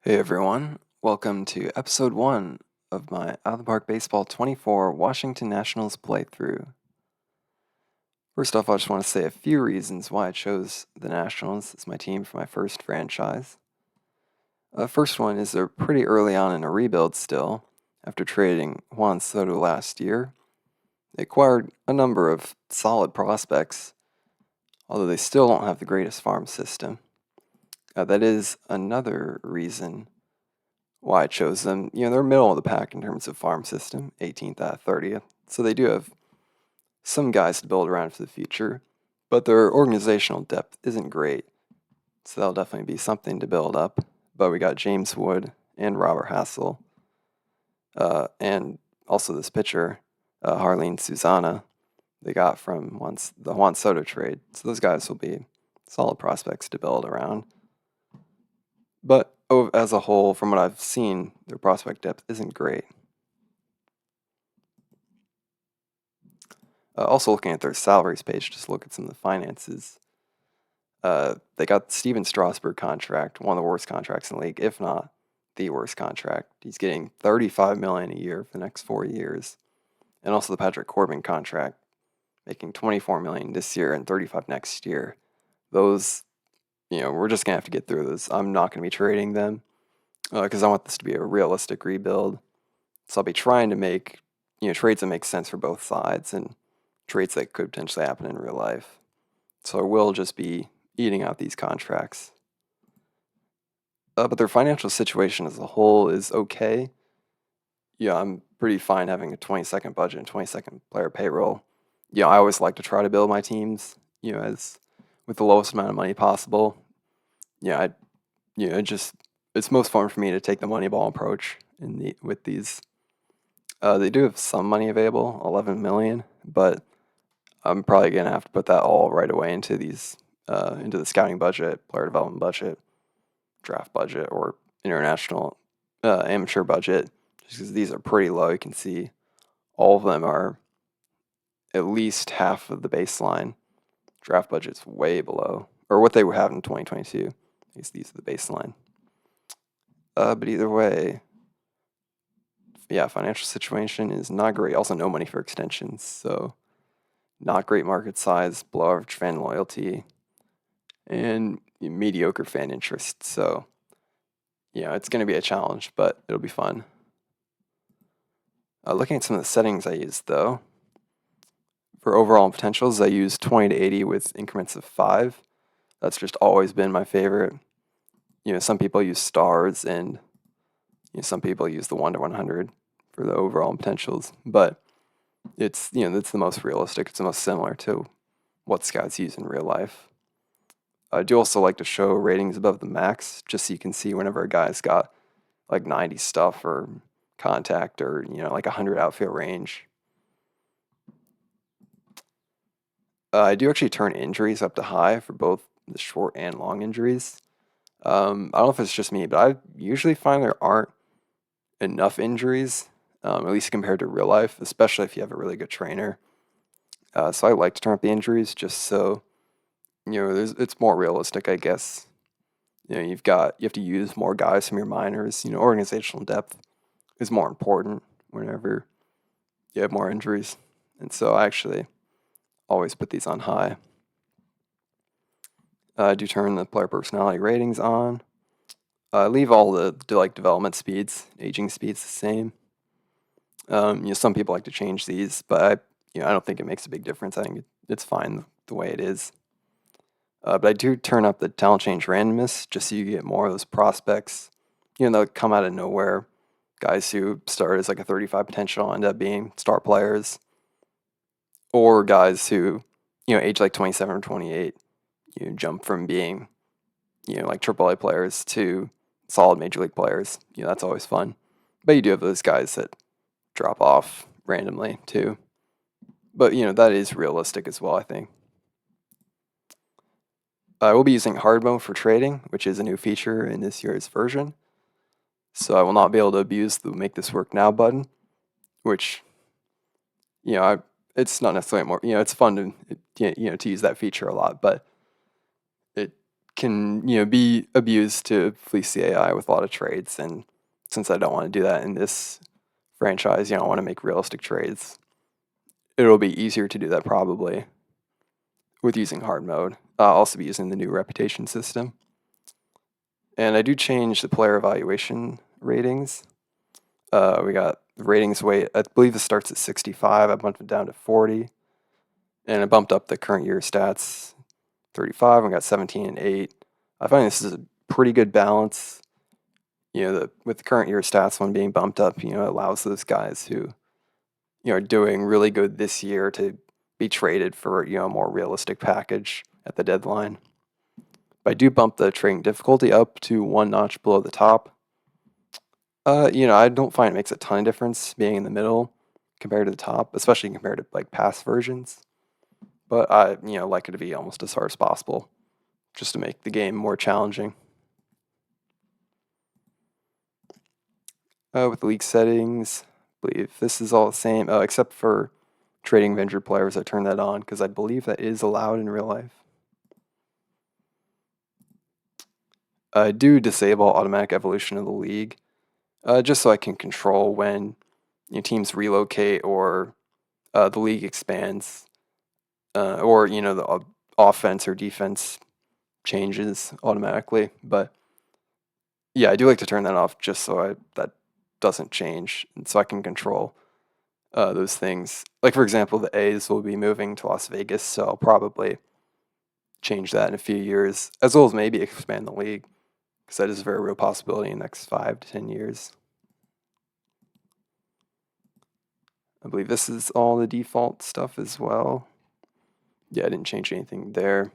Hey everyone, welcome to episode 1 of my Out of the Park Baseball 24 Washington Nationals playthrough. First off, I just want to say a few reasons why I chose the Nationals as my team for my first franchise. First one is they're pretty early on in a rebuild still, after trading Juan Soto last year. They acquired a number of solid prospects, although they still don't have the greatest farm system. That is another reason why I chose them. They're middle of the pack in terms of farm system, 18th out of 30th. So they do have some guys to build around for the future, but their organizational depth isn't great. So that'll definitely be something to build up. But we got James Wood and Robert Hassel, and also this pitcher, Harleen Susanna, they got from the Juan Soto trade. So those guys will be solid prospects to build around. But as a whole, from what I've seen, their prospect depth isn't great. Also looking at their salaries page, just look at some of the finances. They got the Steven Strasburg contract, one of the worst contracts in the league, if not the worst contract. He's getting $35 million a year for the next 4 years. And also the Patrick Corbin contract, making $24 million this year and $35 next year. Those, we're just gonna have to get through those. I'm not gonna be trading them because I want this to be a realistic rebuild. So I'll be trying to make trades that make sense for both sides and trades that could potentially happen in real life. So I will just be eating out these contracts. But their financial situation as a whole is okay. Yeah, I'm pretty fine having a 20-second budget and 20-second player payroll. I always like to try to build my teams, as with the lowest amount of money possible. It's most fun for me to take the money ball approach with these. They do have some money available, 11 million, but I'm probably gonna have to put that all right away into the scouting budget, player development budget, draft budget, or international amateur budget, just because these are pretty low. You can see all of them are at least half of the baseline. Draft budget's way below, or what they would have in 2022. At least these are the baseline. But either way, yeah, financial situation is not great. Also, no money for extensions, so not great market size, below average fan loyalty, and mediocre fan interest. So, it's going to be a challenge, but it'll be fun. Looking at some of the settings I used, though, for overall potentials, I used 20 to 80 with increments of 5. That's just always been my favorite. Some people use stars, and some people use the 1 to 100 for the overall potentials, but it's the most realistic. It's the most similar to what scouts use in real life. I do also like to show ratings above the max, just so you can see whenever a guy's got like 90 stuff or contact or like 100 outfield range. I do actually turn injuries up to high for both the short and long injuries. I don't know if it's just me, but I usually find there aren't enough injuries, at least compared to real life, especially if you have a really good trainer. So I like to turn up the injuries just so it's more realistic, I guess. You have to use more guys from your minors. Organizational depth is more important whenever you have more injuries, and so I actually always put these on high. I do turn the player personality ratings on. Leave all the development speeds, aging speeds the same. Some people like to change these, but I don't think it makes a big difference. I think it's fine the way it is. But I do turn up the talent change randomness just so you get more of those prospects. They'll come out of nowhere. Guys who start as like a 35 potential end up being star players. Or guys who, age like 27 or 28, jump from being, like AAA players to solid major league players. That's always fun. But you do have those guys that drop off randomly too. But, that is realistic as well, I think. I will be using hard mode for trading, which is a new feature in this year's version. So I will not be able to abuse the make this work now button, which, it's not necessarily more, it's fun to use that feature a lot, but it can, be abused to fleece the AI with a lot of trades. And since I don't want to do that in this franchise, I want to make realistic trades. It'll be easier to do that probably with using hard mode. I'll also be using the new reputation system. And I do change the player evaluation ratings. We got ratings weight, I believe it starts at 65. I bumped it down to 40. And I bumped up the current year stats 35. We got 17 and 8. I find this is a pretty good balance. With the current year stats one being bumped up, it allows those guys who, are doing really good this year to be traded for, a more realistic package at the deadline. But I do bump the trading difficulty up to one notch below the top. I don't find it makes a ton of difference being in the middle compared to the top, especially compared to like past versions. But I, like it to be almost as hard as possible, just to make the game more challenging. With league settings, I believe this is all the same, except for trading of injured players. I turned that on because I believe that is allowed in real life. I do disable automatic evolution of the league, just so I can control when teams relocate or the league expands, or the offense or defense changes automatically. But yeah, I do like to turn that off just so that doesn't change, and so I can control those things. Like for example, the A's will be moving to Las Vegas, so I'll probably change that in a few years, as well as maybe expand the league, because that is a very real possibility in the next 5 to 10 years. I believe this is all the default stuff as well. Yeah, I didn't change anything there.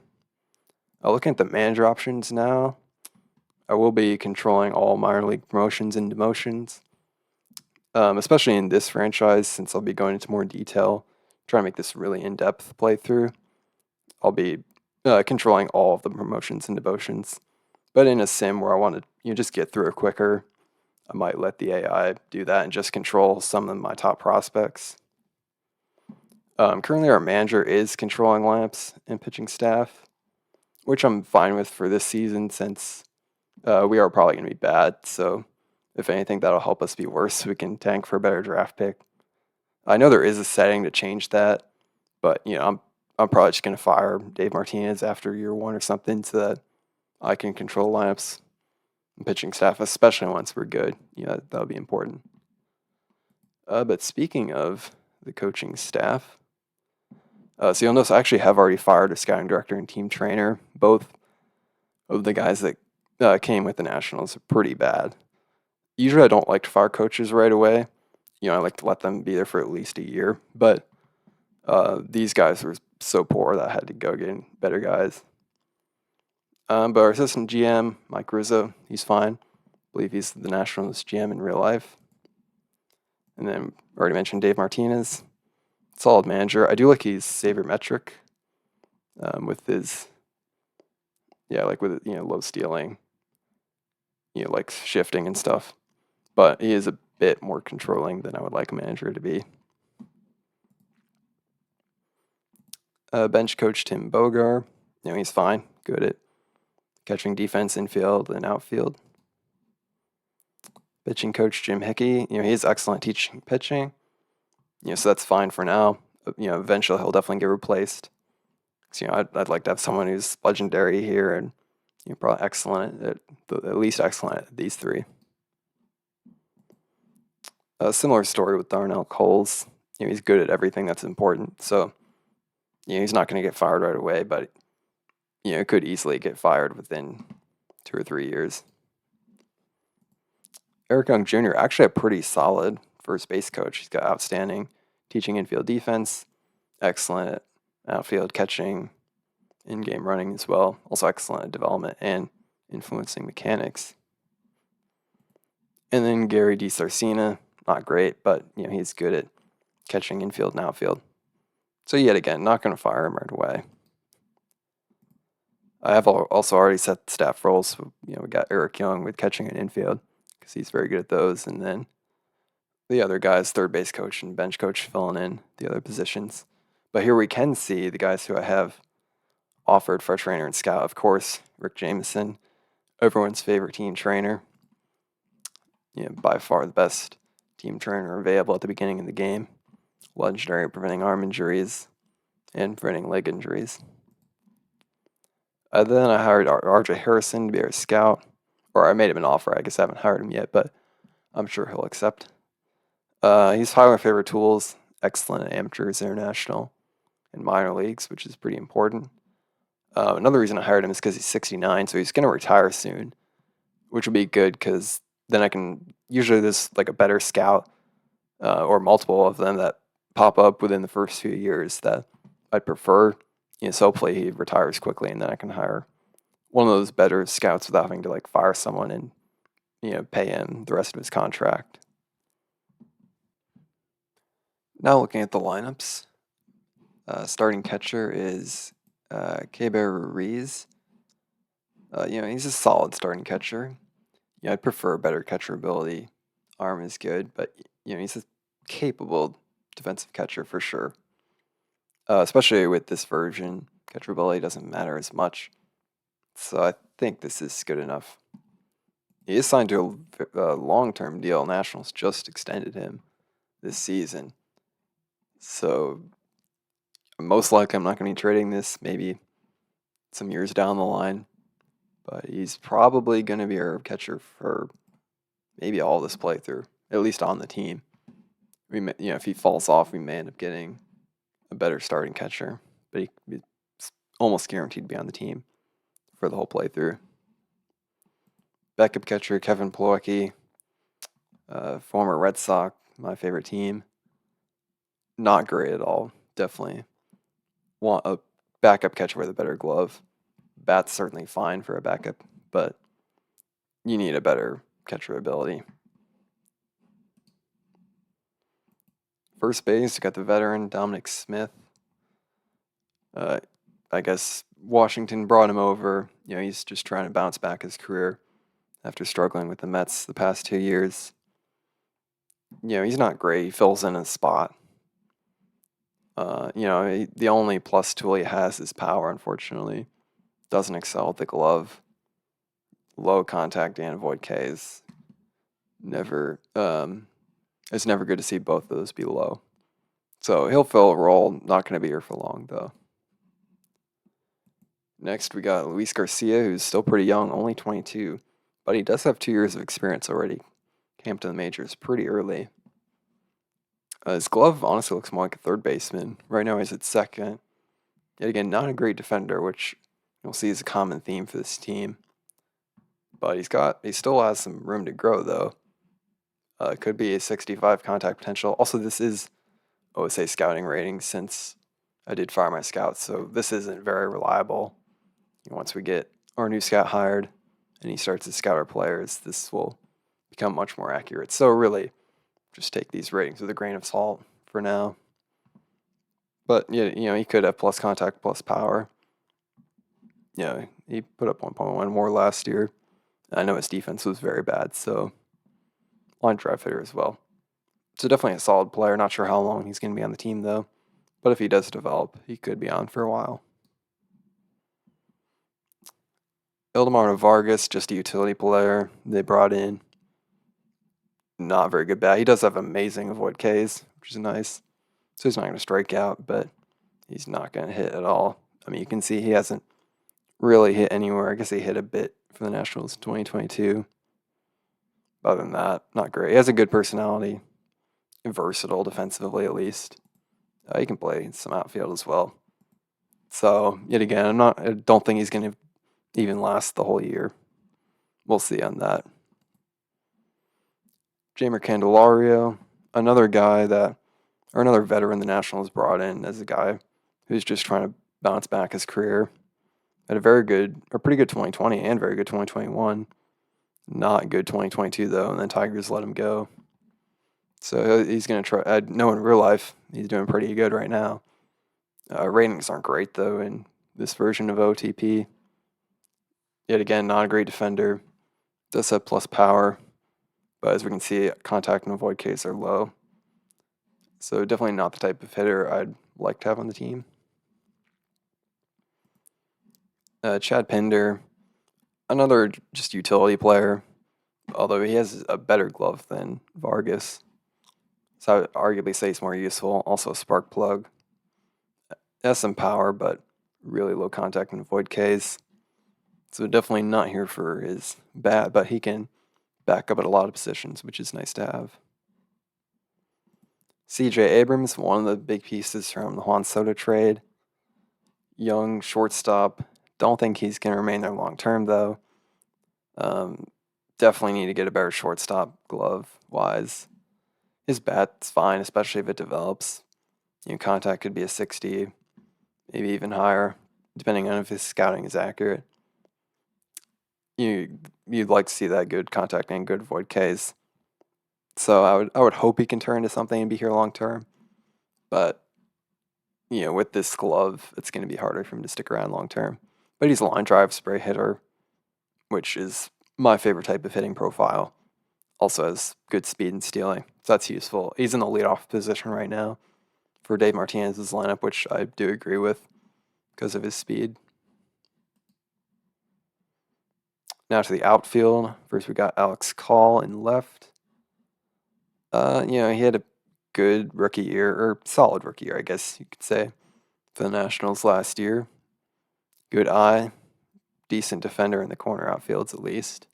Looking at the manager options now, I will be controlling all minor league promotions and demotions, especially in this franchise, since I'll be going into more detail, trying to make this really in-depth playthrough. I'll be controlling all of the promotions and demotions. But in a sim where I want to just get through it quicker, I might let the AI do that and just control some of my top prospects. Currently, our manager is controlling lineups and pitching staff, which I'm fine with for this season since we are probably going to be bad. So, if anything, that'll help us be worse so we can tank for a better draft pick. I know there is a setting to change that, but I'm probably just going to fire Dave Martinez after year 1 or something so that I can control lineups and pitching staff, especially once we're good. That'll be important. But speaking of the coaching staff, so you'll notice I actually have already fired a scouting director and team trainer. Both of the guys that came with the Nationals are pretty bad. Usually I don't like to fire coaches right away. I like to let them be there for at least a year. But these guys were so poor that I had to go get better guys. But our assistant GM, Mike Rizzo, he's fine. I believe he's the Nationals GM in real life. And then already mentioned Dave Martinez, solid manager. I do like his sabermetric with his, with low stealing, like shifting and stuff. But he is a bit more controlling than I would like a manager to be. Bench coach Tim Bogar, he's fine, good at catching, defense, infield, and outfield. Pitching coach Jim Hickey, he's excellent teaching pitching. So that's fine for now. Eventually he'll definitely get replaced. So, I'd like to have someone who's legendary here and probably excellent at least excellent at these three. A similar story with Darnell Coles. He's good at everything that's important. So, he's not going to get fired right away, but could easily get fired within 2 or 3 years. Eric Young Jr. actually a pretty solid first base coach. He's got outstanding teaching infield defense, excellent at outfield catching, in-game running as well. Also excellent at development and influencing mechanics. And then Gary DiSarcina, not great, but he's good at catching infield and outfield. So yet again, not going to fire him right away. I have also already set staff roles. So, we got Eric Young with catching and infield because he's very good at those, and then the other guys, third base coach and bench coach, filling in the other positions. But here we can see the guys who I have offered for a trainer and scout. Of course, Rick Jameson, everyone's favorite team trainer. By far the best team trainer available at the beginning of the game. Legendary at preventing arm injuries and preventing leg injuries. Then I hired RJ Harrison to be our scout. Or I made him an offer. I guess I haven't hired him yet, but I'm sure he'll accept. He's highly my favorite tools. Excellent at amateurs, international, and minor leagues, which is pretty important. Another reason I hired him is because he's 69, so he's going to retire soon, which will be good because then I can, usually there's like a better scout or multiple of them that pop up within the first few years that I'd prefer. So hopefully he retires quickly and then I can hire one of those better scouts without having to like fire someone and pay him the rest of his contract. Now looking at the lineups, starting catcher is Keber Ruiz. He's a solid starting catcher. I'd prefer better catcher ability. Arm is good, but he's a capable defensive catcher for sure. Especially with this version, catcher ability doesn't matter as much. So I think this is good enough. He is signed to a long-term deal. Nationals just extended him this season. So most likely I'm not going to be trading this maybe some years down the line. But he's probably going to be our catcher for maybe all this playthrough, at least on the team. We may, if he falls off, we may end up getting a better starting catcher. But he's almost guaranteed to be on the team for the whole playthrough. Backup catcher Kevin Plawecki, former Red Sox, my favorite team. Not great at all. Definitely want a backup catcher with a better glove. Bat's certainly fine for a backup, but you need a better catcher ability. First base, you got the veteran Dominic Smith. I guess Washington brought him over. He's just trying to bounce back his career after struggling with the Mets the past 2 years. He's not great. He fills in a spot. The only plus tool he has is power, unfortunately. Doesn't excel with the glove. Low contact and avoid Ks. Never. It's never good to see both of those be low. So he'll fill a role. Not going to be here for long, though. Next, we got Luis Garcia, who's still pretty young, only 22. But he does have 2 years of experience already. Came to the majors pretty early. His glove honestly looks more like a third baseman. Right now he's at second. Yet again, not a great defender, which you'll see is a common theme for this team. But he still has some room to grow, though. It could be a 65 contact potential. Also, this is OSA scouting rating since I did fire my scouts, so this isn't very reliable. Once we get our new scout hired and he starts to scout our players, this will become much more accurate. So really, just take these ratings with a grain of salt for now. But he could have plus contact, plus power. He put up 1.1 more last year. I know his defense was very bad, so line drive hitter as well. So definitely a solid player. Not sure how long he's going to be on the team, though. But if he does develop, he could be on for a while. Ildemaro Vargas, just a utility player they brought in. Not very good bat. He does have amazing avoid Ks, which is nice. So he's not going to strike out, but he's not going to hit at all. I mean, you can see he hasn't really hit anywhere. I guess he hit a bit for the Nationals in 2022. Other than that, not great. He has a good personality. Versatile defensively, at least. He can play some outfield as well. So, yet again, I don't think he's going to even last the whole year. We'll see on that. Jamer Candelario, another veteran the Nationals brought in as a guy who's just trying to bounce back his career. Had a pretty good 2020 and very good 2021. Not good 2022 though, and then Tigers let him go. So he's going to try. I know in real life he's doing pretty good right now. Ratings aren't great though in this version of OTP. Yet again, not a great defender. Does have plus power, but as we can see, contact and avoid Ks are low. So definitely not the type of hitter I'd like to have on the team. Chad Pinder, another just utility player, although he has a better glove than Vargas. So I would arguably say he's more useful. Also a spark plug. Has some power, but really low contact and void Ks. So definitely not here for his bat, but he can back up at a lot of positions, which is nice to have. CJ Abrams, one of the big pieces from the Juan Soto trade. Young shortstop. Don't think he's going to remain there long term, though. Definitely need to get a better shortstop glove wise. His bat's fine, especially if it develops. Contact could be a 60, maybe even higher, depending on if his scouting is accurate. You'd like to see that good contact and good void Ks. So I would hope he can turn into something and be here long term. But with this glove, it's going to be harder for him to stick around long term. But he's a line drive spray hitter, which is my favorite type of hitting profile. Also has good speed and stealing, so that's useful. He's in the leadoff position right now for Dave Martinez's lineup, which I do agree with because of his speed. Now to the outfield. First, we got Alex Call in left. He had a good rookie year, or solid rookie year, I guess you could say, for the Nationals last year. Good eye, decent defender in the corner outfields at least.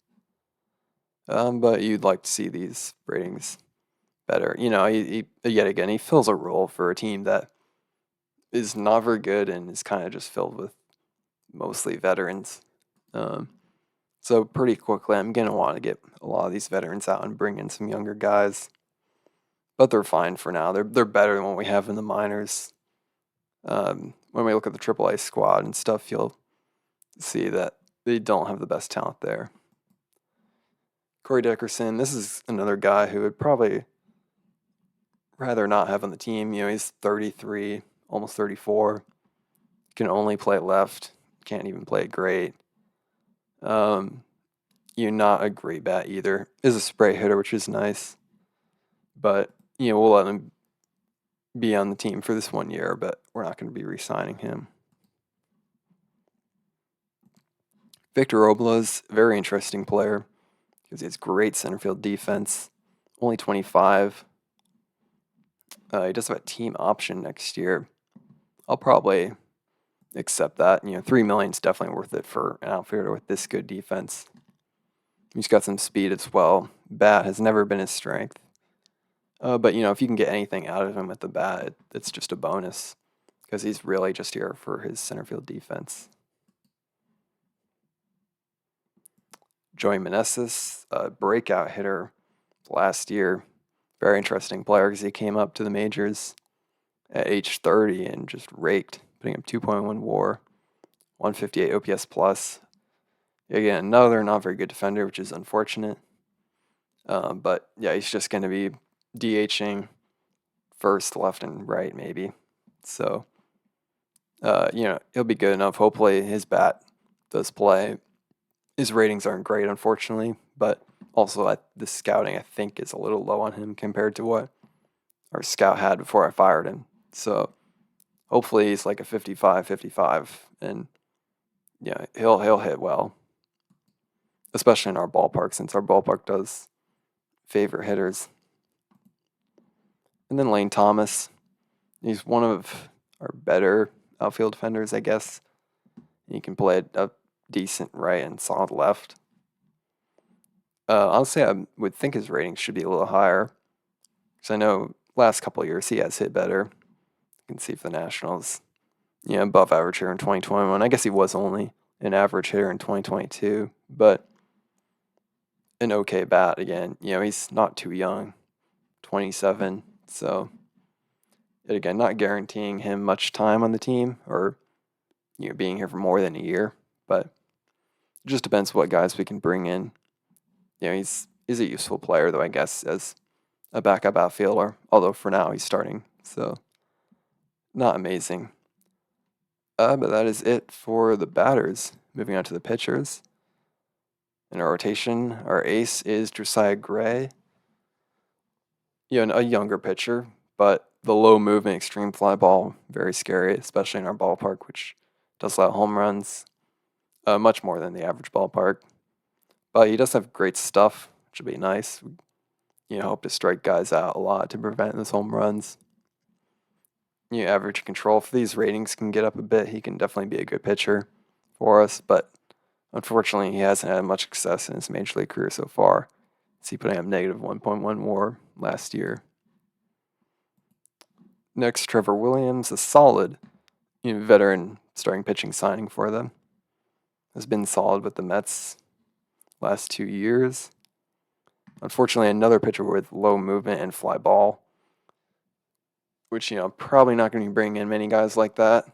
But you'd like to see these ratings better. He yet again, he fills a role for a team that is not very good and is kind of just filled with mostly veterans. So pretty quickly, I'm going to want to get a lot of these veterans out and bring in some younger guys. But they're fine for now. They're better than what we have in the minors. When we look at the AAA squad and stuff, you'll see that they don't have the best talent there. Corey Dickerson, this is another guy who would probably rather not have on the team. He's 33, almost 34. Can only play left. Can't even play great. Not a great bat either. Is a spray hitter, which is nice. But, we'll let him be on the team for this 1 year, but we're not going to be re-signing him. Victor Robles, very interesting player because he has great center field defense. Only 25. He does have a team option next year. I'll probably accept that. $3 million is definitely worth it for an outfielder with this good defense. He's got some speed as well. Bat has never been his strength. But if you can get anything out of him with the bat, it's just a bonus because he's really just here for his center field defense. Joey Meneses, a breakout hitter last year. Very interesting player because he came up to the majors at age 30 and just raked, putting up 2.1 WAR, 158 OPS plus. Again, another not very good defender, which is unfortunate. But yeah, he's just going to be DHing first, left, and right maybe. So, he'll be good enough. Hopefully his bat does play. His ratings aren't great, unfortunately, but also the scouting, I think, is a little low on him compared to what our scout had before I fired him. So hopefully he's like a 55-55, and he'll hit well, especially in our ballpark, since our ballpark does favor hitters. And then Lane Thomas, he's one of our better outfield defenders, I guess. He can play a decent right and solid left. Honestly, I would think his ratings should be a little higher, because I know last couple of years he has hit better. You can see for the Nationals, above average here in 2021. I guess he was only an average hitter in 2022, but an okay bat again. He's not too young, 27, so again, not guaranteeing him much time on the team or being here for more than a year, but it just depends what guys we can bring in. He's a useful player, though, I guess, as a backup outfielder, although for now he's starting, so not amazing. But that is it for the batters. Moving on to the pitchers. In our rotation, our ace is Josiah Gray. A younger pitcher, but the low movement, extreme fly ball, very scary, especially in our ballpark, which does allow home runs. much more than the average ballpark. But he does have great stuff, which would be nice. Hope to strike guys out a lot to prevent those home runs. Average control. If these ratings can get up a bit, he can definitely be a good pitcher for us. But unfortunately, he hasn't had much success in his major league career so far. He putting up negative 1.1 WAR last year. Next, Trevor Williams, a solid veteran starting pitching signing for them. Has been solid with the Mets last 2 years. Unfortunately, another pitcher with low movement and fly ball, which, probably not going to be bringing in many guys like that.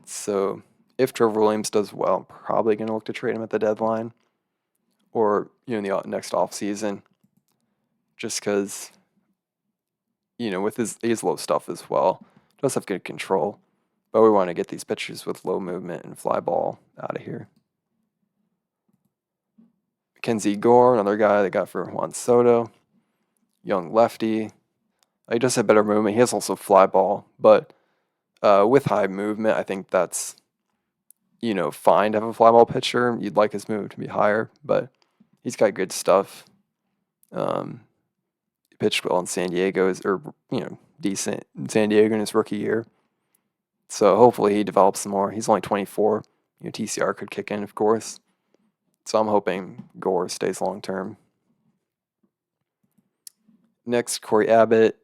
So if Trevor Williams does well, I'm probably going to look to trade him at the deadline or, in the next offseason, just because, with his low stuff as well, does have good control. But we want to get these pitchers with low movement and fly ball out of here. Mackenzie Gore, another guy that got for Juan Soto. Young lefty. He does have better movement. He has also fly ball, but with high movement, I think that's, fine to have a fly ball pitcher. You'd like his movement to be higher, but he's got good stuff. He pitched well in San Diego, decent in San Diego in his rookie year. So hopefully he develops some more. He's only 24. TCR could kick in, of course. So I'm hoping Gore stays long term. Next, Corey Abbott.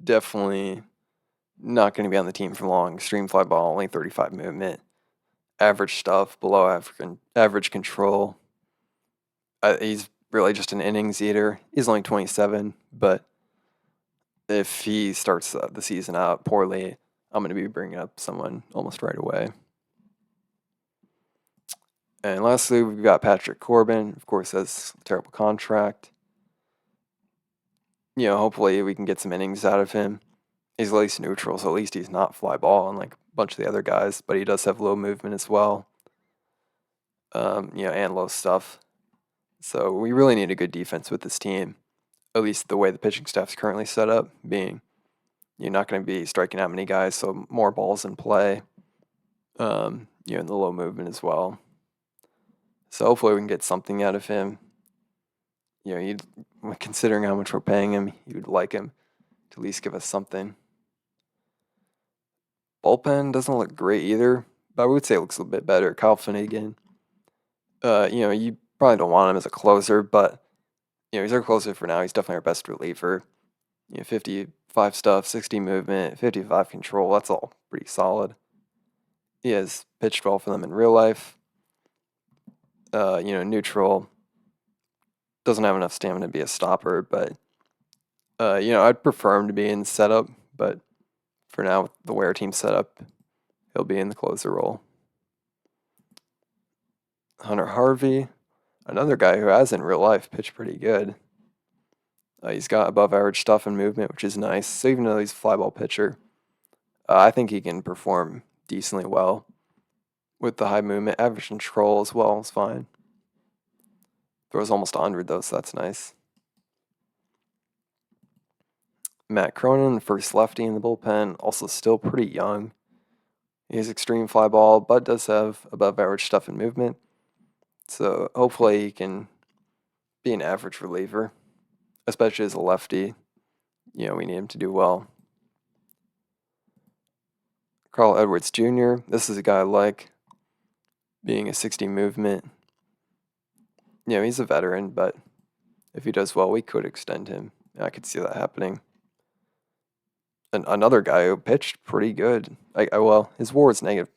Definitely not going to be on the team for long. Extreme fly ball, only 35 movement. Average stuff, below average control. He's really just an innings eater. He's only 27, but if he starts the season out poorly, I'm going to be bringing up someone almost right away. And lastly, we've got Patrick Corbin. Of course, has a terrible contract. Hopefully we can get some innings out of him. He's at least neutral, so at least he's not fly ball unlike a bunch of the other guys, but he does have low movement as well. And low stuff. So we really need a good defense with this team, at least the way the pitching staff's currently set up, being you're not going to be striking out many guys, so more balls in play, and the low movement as well. So hopefully we can get something out of him. Considering how much we're paying him, you'd like him to at least give us something. Bullpen doesn't look great either, but I would say it looks a little bit better. Kyle Finnegan, you probably don't want him as a closer, but he's our closer for now. He's definitely our best reliever. 55 stuff, 60 movement, 55 control. That's all pretty solid. He has pitched well for them in real life. Neutral. Doesn't have enough stamina to be a stopper, but I'd prefer him to be in setup. But for now, with the way our team's set up, he'll be in the closer role. Hunter Harvey, another guy who has in real life pitched pretty good. He's got above average stuff and movement, which is nice. So even though he's a fly ball pitcher, I think he can perform decently well with the high movement. Average control as well is fine. Throws almost 100 though, so that's nice. Matt Cronin, first lefty in the bullpen, also still pretty young. He has extreme fly ball, but does have above average stuff and movement. So hopefully he can be an average reliever, especially as a lefty. We need him to do well. Carl Edwards Jr., this is a guy I like, being a 60 movement. He's a veteran, but if he does well, we could extend him. I could see that happening. And another guy who pitched pretty good. His WAR is negative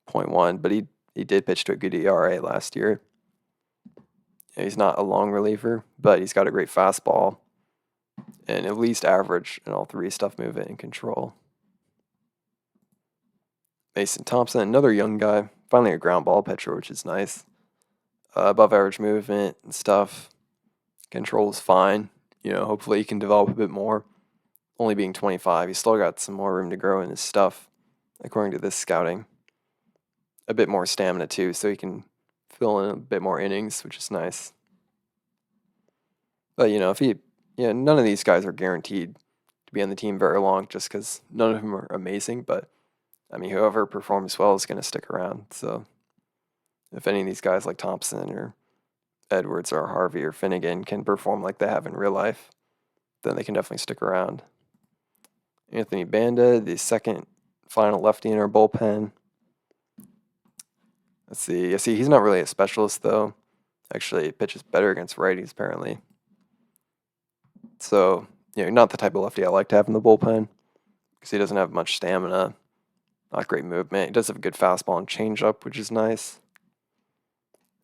0.1, but he did pitch to a good ERA last year. He's not a long reliever, but he's got a great fastball and at least average in all three: stuff, movement, and control. Mason Thompson, another young guy, finally a ground ball pitcher, which is nice. Above average movement and stuff. Control is fine. Hopefully he can develop a bit more. Only being 25, he's still got some more room to grow in his stuff, according to this scouting. A bit more stamina too, so he can fill in a bit more innings, which is nice. But none of these guys are guaranteed to be on the team very long, just because none of them are amazing. But whoever performs well is going to stick around. So if any of these guys like Thompson or Edwards or Harvey or Finnegan can perform like they have in real life, then they can definitely stick around. Anthony Banda, the second final lefty in our bullpen. Let's see. He's not really a specialist, though. Actually, he pitches better against righties, apparently. So, not the type of lefty I like to have in the bullpen because he doesn't have much stamina, not great movement. He does have a good fastball and changeup, which is nice.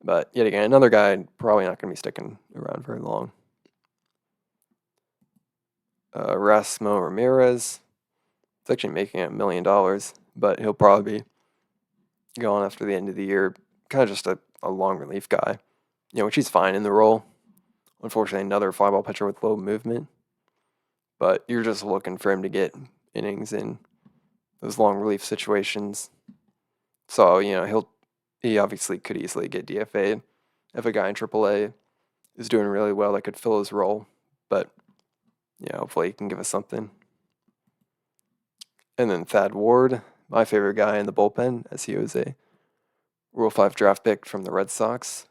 But yet again, another guy probably not going to be sticking around very long. Erasmo Ramirez. It's actually making $1 million, but he'll probably be gone after the end of the year. Kind of just a long relief guy, which he's fine in the role. Unfortunately, another fly ball pitcher with low movement, but you're just looking for him to get innings in those long relief situations. So, he obviously could easily get DFA'd if a guy in AAA is doing really well that could fill his role, but hopefully he can give us something. And then Thad Ward, my favorite guy in the bullpen, as he was a Rule 5 draft pick from the Red Sox.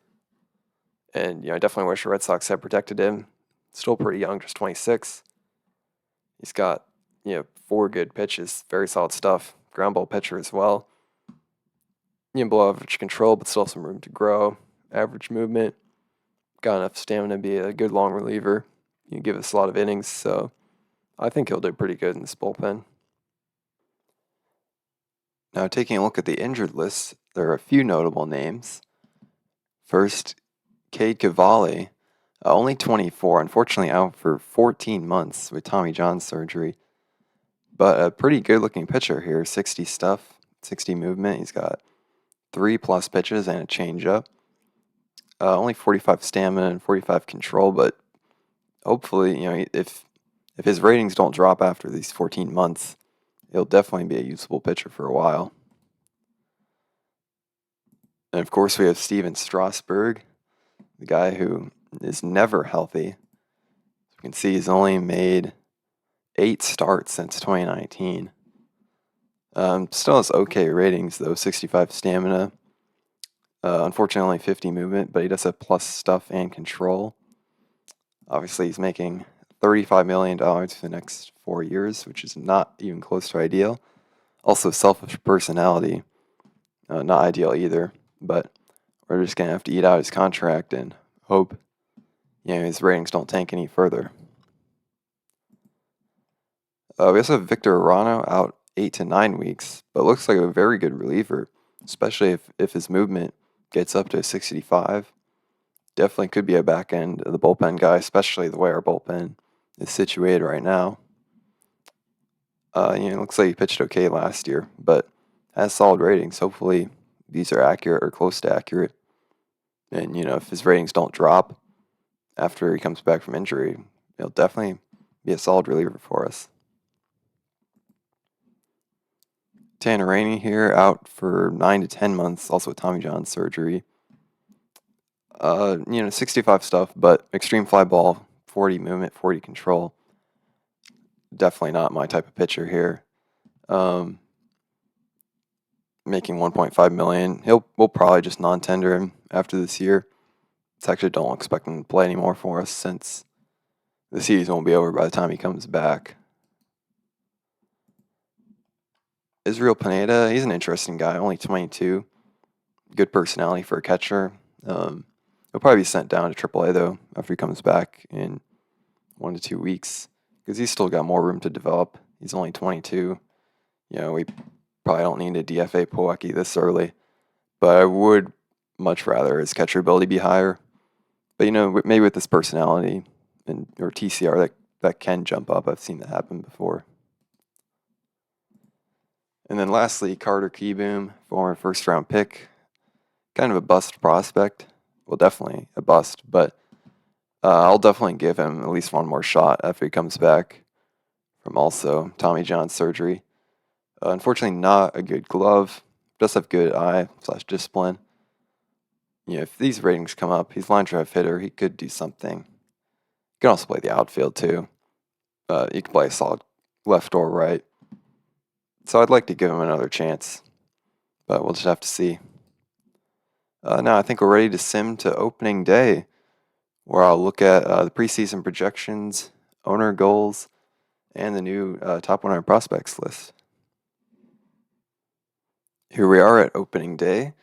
And, I definitely wish the Red Sox had protected him. Still pretty young, just 26. He's got, 4 good pitches, very solid stuff. Ground ball pitcher as well. Below average control, but still some room to grow. Average movement. Got enough stamina to be a good long reliever. You give us a lot of innings, so I think he'll do pretty good in this bullpen. Now, taking a look at the injured list, there are a few notable names. First, Cade Cavalli, only 24, unfortunately out for 14 months with Tommy John surgery. But a pretty good-looking pitcher here, 60 stuff, 60 movement. He's got 3+ pitches and a changeup. Only 45 stamina and 45 control, but hopefully, if his ratings don't drop after these 14 months, he'll definitely be a usable pitcher for a while. And of course, we have Steven Strasburg, the guy who is never healthy. As you can see, he's only made 8 starts since 2019. Still has okay ratings, though, 65 stamina. Unfortunately, only 50 movement, but he does have plus stuff and control. Obviously, he's making $35 million for the next 4 years, which is not even close to ideal. Also, selfish personality, not ideal either, but we're just going to have to eat out his contract and hope his ratings don't tank any further. We also have Victor Arano out 8 to 9 weeks, but looks like a very good reliever, especially if his movement gets up to 65. Definitely could be a back end of the bullpen guy, especially the way our bullpen is situated right now. It looks like he pitched okay last year, but has solid ratings. Hopefully these are accurate or close to accurate. And, if his ratings don't drop after he comes back from injury, he'll definitely be a solid reliever for us. Tanner Rainey here, out for 9 to 10 months, also with Tommy John surgery. 65 stuff, but extreme fly ball, 40 movement, 40 control. Definitely not my type of pitcher here. Making $1.5 million. We'll probably just non-tender him after this year. I actually don't expect him to play anymore for us since the season won't be over by the time he comes back. Israel Pineda, he's an interesting guy, only 22. Good personality for a catcher. He'll probably be sent down to AAA, though, after he comes back in 1 to 2 weeks, because he's still got more room to develop. He's only 22. We probably don't need to DFA Powacky this early, but I would much rather his catcher ability be higher. But, maybe with this personality or TCR, that can jump up. I've seen that happen before. And then lastly, Carter Kieboom, former first-round pick. Kind of a bust prospect. Well, definitely a bust, but I'll definitely give him at least one more shot after he comes back from also Tommy John surgery. Unfortunately, not a good glove. Does have good eye/discipline. If these ratings come up, he's line drive hitter. He could do something. He can also play the outfield too. He can play a solid left or right. So I'd like to give him another chance, but we'll just have to see. Now I think we're ready to sim to opening day, where I'll look at the preseason projections, owner goals, and the new top 100 prospects list. Here we are at opening day,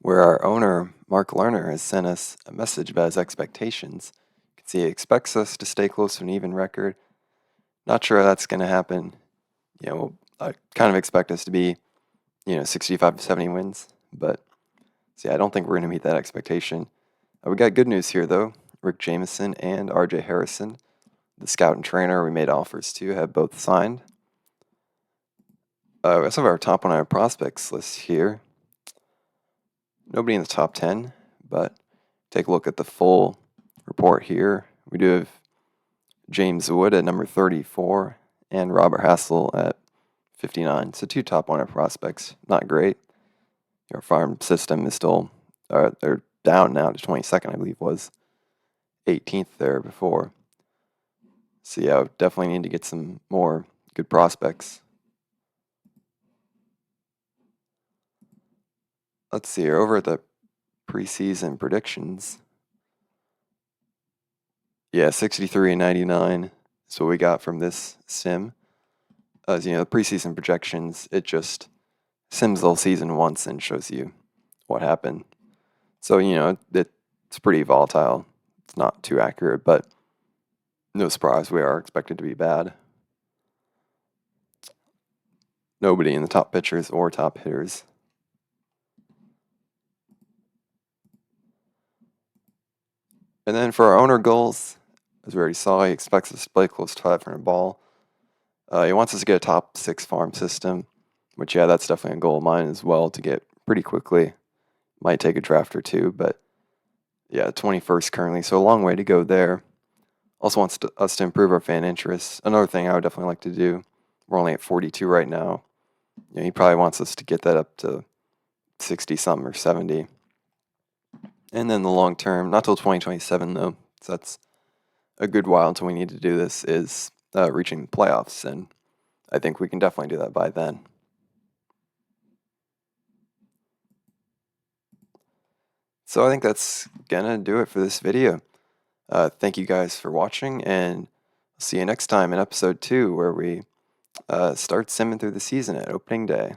where our owner, Mark Lerner, has sent us a message about his expectations. You can see he expects us to stay close to an even record. Not sure how that's going to happen. I kind of expect us to be, 65 to 70 wins, but see, I don't think we're going to meet that expectation. We got good news here, though. Rick Jameson and RJ Harrison, the scout and trainer we made offers to, have both signed. We also have our top 100 prospects list here. Nobody in the top 10, but take a look at the full report here. We do have James Wood at number 34 and Robert Hassel at 59. So 2 top 100 prospects. Not great. Our farm system is still, they're down now to 22nd, I believe was 18th there before. So yeah, definitely need to get some more good prospects. Let's see here, over at the preseason predictions. Yeah, 63 and 99 is what we got from this sim. As the preseason projections, it just sims the whole season once and shows you what happened. So, it's pretty volatile. It's not too accurate, but no surprise, we are expected to be bad. Nobody in the top pitchers or top hitters. And then for our owner goals, as we already saw, he expects us to play close to 500 ball. He wants us to get a top 6 farm system, which, yeah, that's definitely a goal of mine as well to get pretty quickly. Might take a draft or two, but yeah, 21st currently, so a long way to go there. Also wants us to improve our fan interest. Another thing I would definitely like to do, we're only at 42 right now. He probably wants us to get that up to 60-something or 70. And then the long term, not till 2027 though, so that's a good while until we need to do this, is reaching the playoffs, and I think we can definitely do that by then. So I think that's gonna do it for this video. Thank you guys for watching, and see you next time in episode 2, where we start simming through the season at opening day.